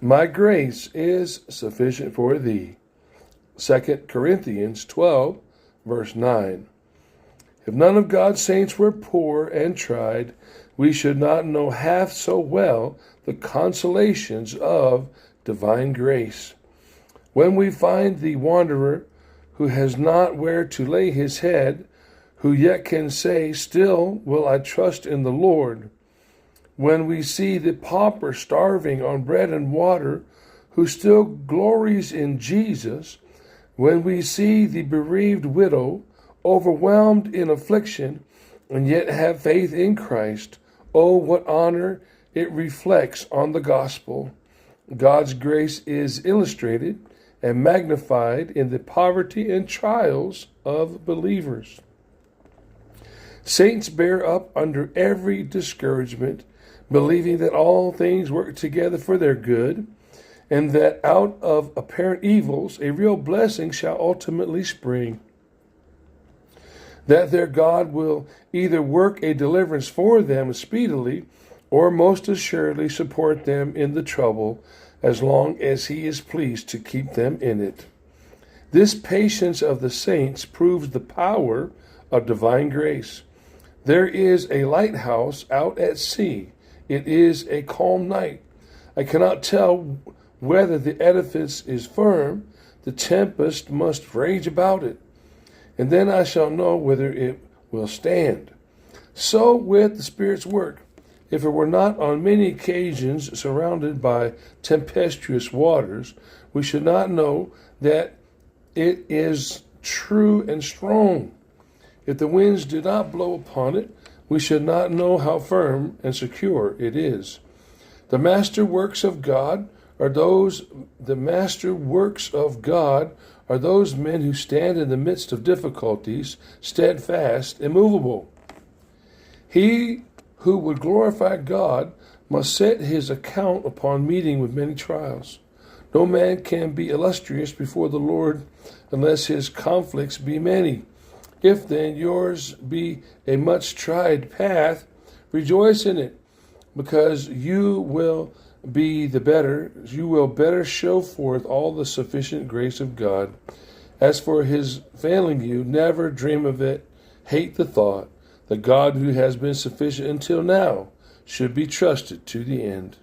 My grace is sufficient for thee. 2 Corinthians 12, verse 9. If none of God's saints were poor and tried, we should not know half so well the consolations of divine grace. When we find the wanderer who has not where to lay his head, who yet can say, "Still will I trust in the Lord," when we see the pauper starving on bread and water, who still glories in Jesus, when we see the bereaved widow overwhelmed in affliction and yet have faith in Christ, oh, what honor it reflects on the gospel. God's grace is illustrated and magnified in the poverty and trials of believers. Saints bear up under every discouragement, believing that all things work together for their good, and that out of apparent evils a real blessing shall ultimately spring. That their God will either work a deliverance for them speedily, or most assuredly support them in the trouble, as long as he is pleased to keep them in it. This patience of the saints proves the power of divine grace. There is a lighthouse out at sea. It is a calm night. I cannot tell whether the edifice is firm. The tempest must rage about it, and then I shall know whether it will stand. So with the Spirit's work. If it were not on many occasions surrounded by tempestuous waters, we should not know that it is true and strong. If the winds do not blow upon it, we should not know how firm and secure it is. The master works of God are those men who stand in the midst of difficulties, steadfast, immovable. He who would glorify God must set his account upon meeting with many trials. No man can be illustrious before the Lord unless his conflicts be many. If then yours be a much tried path, rejoice in it, because you will better show forth all the sufficient grace of God. As for his failing you, never dream of it. Hate the thought. The God who has been sufficient until now should be trusted to the end.